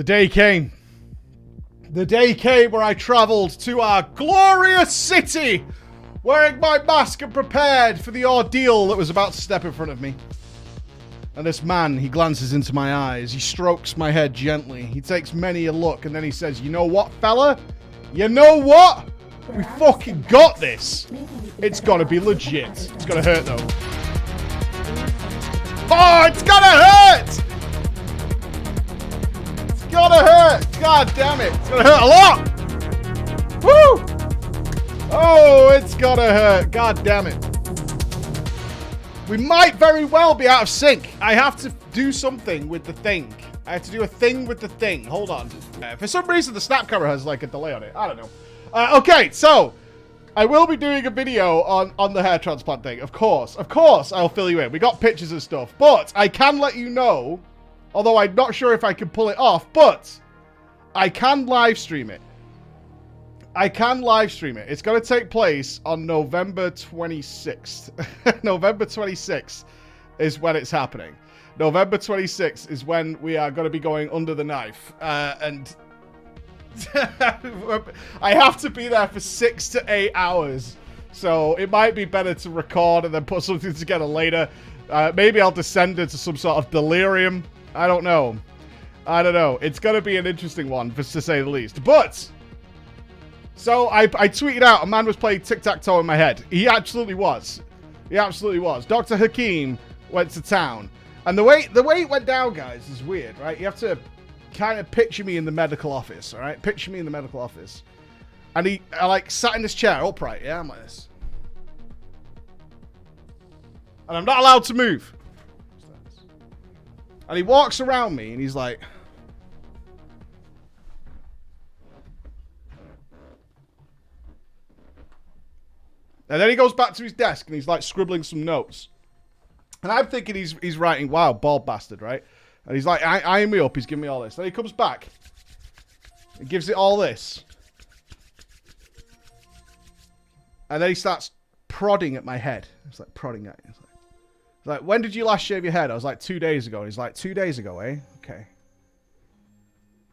The day came. The day came where I travelled to our glorious city, wearing my mask and prepared for the ordeal that was about to step in front of me. And this man, he glances into my eyes, he strokes my head gently, he takes many a look, and then he says, you know what, fella? You know what? We fucking got this. It's gotta be legit. It's gonna hurt though. Oh, it's gonna hurt! It's gonna hurt! God damn it. It's gonna hurt a lot! Woo! Oh, it's gonna hurt. God damn it. We might very well be out of sync. I have to do something with the thing. I have to do a thing with the thing. Hold on. For some reason, the snap camera has like a delay on it. I don't know. Okay, so I will be doing a video on the hair transplant thing. Of course, I'll fill you in. We got pictures and stuff, but I can let you know, although I'm not sure if I can pull it off, but I can live stream it. It's going to take place on November 26th. November 26th is when it's happening. November 26th is when we are going to be going under the knife. And I have to be there for 6 to 8 hours. So it might be better to record and then put something together later. Maybe I'll descend into some sort of delirium. I don't know. It's going to be an interesting one, to say the least. But so I tweeted out a man was playing tic-tac-toe in my head. He absolutely was. Dr. Hakeem went to town. And the way it went down, guys, is weird, right? You have to kind of picture me in the medical office, all right? Picture me in the medical office. And I like sat in this chair upright, yeah? I'm like this. And I'm not allowed to move. And he walks around me and he's like, and then he goes back to his desk and he's like scribbling some notes. And I'm thinking he's writing, wow, bald bastard, right? And he's like, eyeing me up, he's giving me all this. Then he comes back and gives it all this. And then he starts prodding at my head. It's like prodding at it. He's like, when did you last shave your head? I was like, 2 days ago. And he's like, 2 days ago, eh? Okay.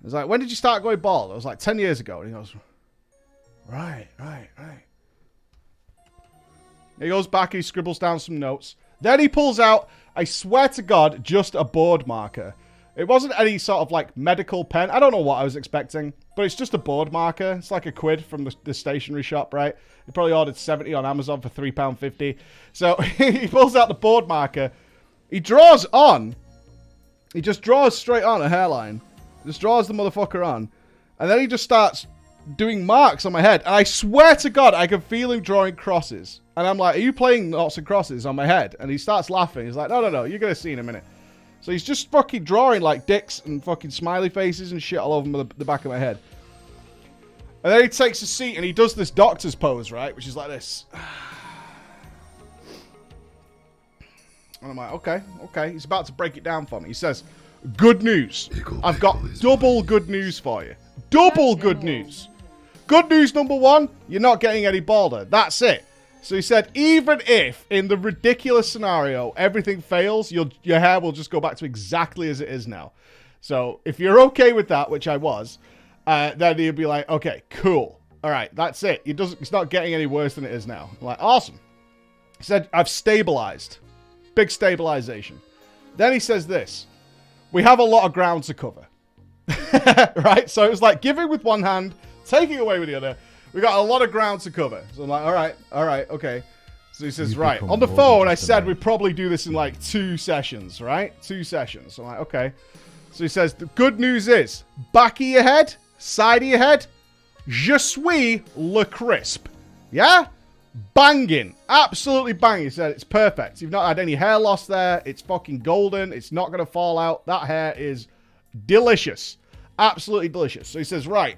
He's like, when did you start going bald? I was like, 10 years ago. And he goes, right. He goes back and he scribbles down some notes. Then he pulls out, I swear to God, just a board marker. It wasn't any sort of like medical pen. I don't know what I was expecting, but it's just a board marker. It's like a quid from the stationery shop, right? He probably ordered 70 on Amazon for £3.50. So he pulls out the board marker. He draws on. He just draws straight on a hairline. Just draws the motherfucker on. And then he just starts doing marks on my head. And I swear to God, I can feel him drawing crosses. And I'm like, are you playing noughts and crosses on my head? And he starts laughing. He's like, no, you're going to see in a minute. So he's just fucking drawing like dicks and fucking smiley faces and shit all over the back of my head. And then he takes a seat and he does this doctor's pose, right? Which is like this. And I'm like, okay. He's about to break it down for me. He says, good news. I've got double good news for you. Double good news. Good news number one, you're not getting any balder. That's it. So he said, even if, in the ridiculous scenario, everything fails, your hair will just go back to exactly as it is now. So if you're okay with that, which I was, then he'd be like, okay, cool. All right, that's it. It's not getting any worse than it is now. I'm like, awesome. He said, I've stabilized. Big stabilization. Then he says this. We have a lot of ground to cover. Right? So it was like giving with one hand, taking away with the other. We got a lot of ground to cover. So I'm like, all right, okay. So he says, right. On the phone, I said we'd probably do this in like 2 sessions, right? 2 sessions. So I'm like, okay. So he says, the good news is, back of your head, side of your head, je suis le crisp. Yeah? Banging. Absolutely banging. He said, it's perfect. You've not had any hair loss there. It's fucking golden. It's not going to fall out. That hair is delicious. Absolutely delicious. So he says, right.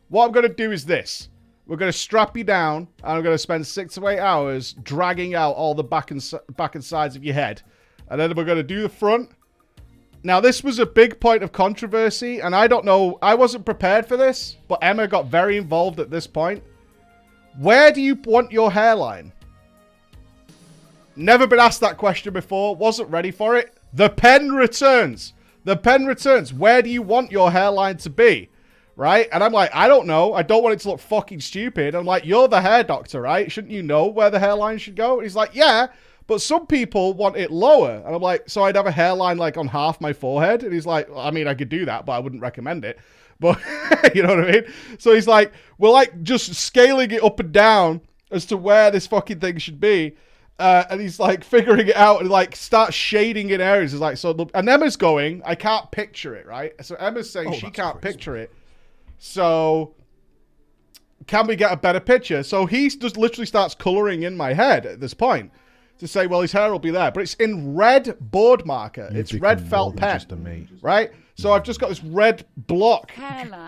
What I'm going to do is this. We're going to strap you down, and I'm going to spend 6 to 8 hours dragging out all the back and sides of your head. And then we're going to do the front. Now, this was a big point of controversy, and I don't know. I wasn't prepared for this, but Emma got very involved at this point. Where do you want your hairline? Never been asked that question before. Wasn't ready for it. The pen returns. The pen returns. Where do you want your hairline to be? Right? And I'm like, I don't know. I don't want it to look fucking stupid. I'm like, you're the hair doctor, right? Shouldn't you know where the hairline should go? And he's like, yeah, but some people want it lower. And I'm like, so I'd have a hairline like on half my forehead? And he's like, well, I mean, I could do that, but I wouldn't recommend it. But you know what I mean? So he's like, we're like just scaling it up and down as to where this fucking thing should be. And he's like figuring it out and like starts shading in areas. He's like, so look, and Emma's going, I can't picture it, right? So Emma's saying she can't picture it. So can we get a better picture? So he just literally starts coloring in my head at this point to say, well, his hair will be there. But it's in red board marker. It's red felt pen, right? So I've just got this red block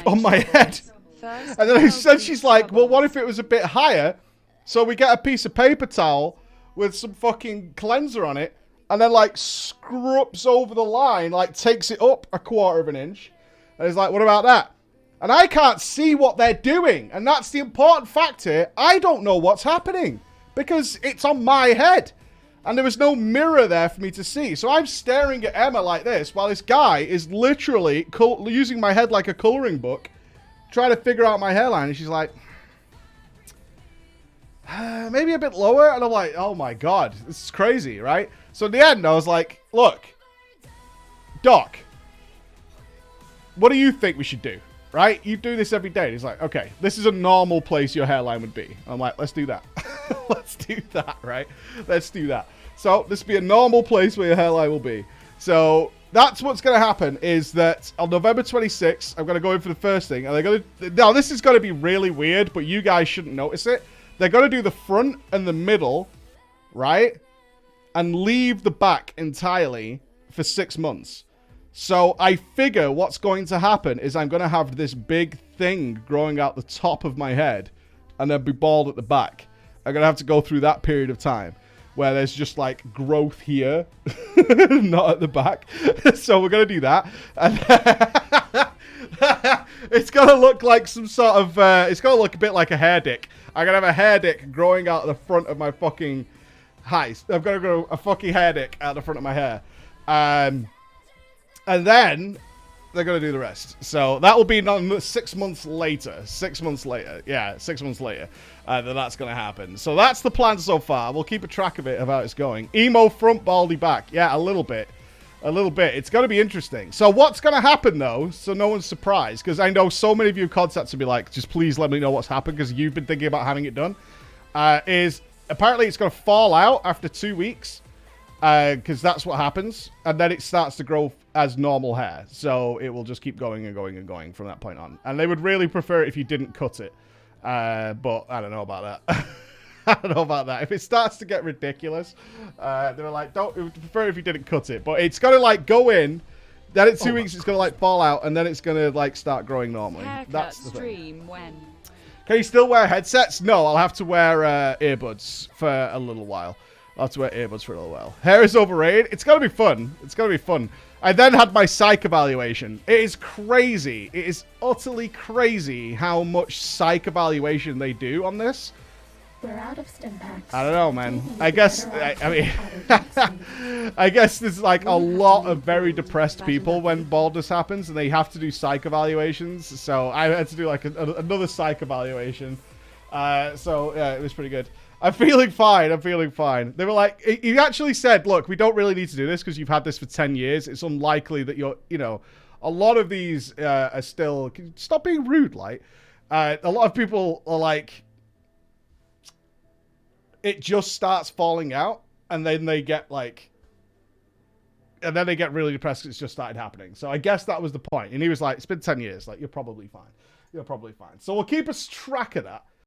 on my head. And then I said, she's like, well, what if it was a bit higher? So we get a piece of paper towel with some fucking cleanser on it and then like scrubs over the line, like takes it up a quarter of an inch. And he's like, what about that? And I can't see what they're doing. And that's the important fact here. I don't know what's happening because it's on my head. And there was no mirror there for me to see. So I'm staring at Emma like this while this guy is literally using my head like a coloring book, trying to figure out my hairline. And she's like, maybe a bit lower. And I'm like, oh my God, this is crazy, right? So in the end, I was like, look, Doc, what do you think we should do? Right? You do this every day. And he's like, okay, this is a normal place your hairline would be. I'm like, let's do that. Let's do that, right? Let's do that. So this will be a normal place where your hairline will be. So that's what's going to happen is that on November 26th, I'm going to go in for the first thing. And they're going to, now this is going to be really weird, but you guys shouldn't notice it. They're going to do the front and the middle, right? And leave the back entirely for 6 months. So I figure what's going to happen is I'm going to have this big thing growing out the top of my head and then be bald at the back. I'm going to have to go through that period of time where there's just like growth here, not at the back. So we're going to do that. And it's going to look like some sort of, it's going to look a bit like a hair dick. I'm going to have a hair dick growing out the front of my fucking heist. I'm going to grow a fucking hair dick out the front of my hair. And then they're going to do the rest. So that will be 6 months later. 6 months later. Yeah, 6 months later. That that's going to happen. So that's the plan so far. We'll keep a track of it, of how it's going. Emo front, baldy back. Yeah, a little bit. A little bit. It's going to be interesting. So what's going to happen, though, so no one's surprised, because I know so many of you contacts will be like, just please let me know what's happened, because you've been thinking about having it done, is apparently it's going to fall out after 2 weeks. Because that's what happens, and then it starts to grow as normal hair. So it will just keep going and going and going from that point on. And they would really prefer it if you didn't cut it. But I don't know about that. I don't know about that. If it starts to get ridiculous, they're like, we would prefer if you didn't cut it. But it's going to like go in, then in 2 weeks it's going to like fall out, and then it's going to like start growing normally. That's the thing. When? Can you still wear headsets? No, I'll have to wear earbuds for a little while. I'll have to wear earbuds for a little while. Hair is overrated. It's going to be fun. It's going to be fun. I then had my psych evaluation. It is crazy. It is utterly crazy how much psych evaluation they do on this. We're out of stim packs. I don't know, man. I guess, I mean, I guess there's like a lot of very depressed people when baldness happens and they have to do psych evaluations. So I had to do like another psych evaluation. So yeah, it was pretty good. I'm feeling fine. I'm feeling fine. They were like, he actually said, look, we don't really need to do this because you've had this for 10 years. It's unlikely that you're, you know, a lot of these are still, stop being rude, like, a lot of people are like, it just starts falling out and then they get like, and then they get really depressed because it's just started happening. So I guess that was the point. And he was like, it's been 10 years. Like, you're probably fine. You're probably fine. So we'll keep a track of that.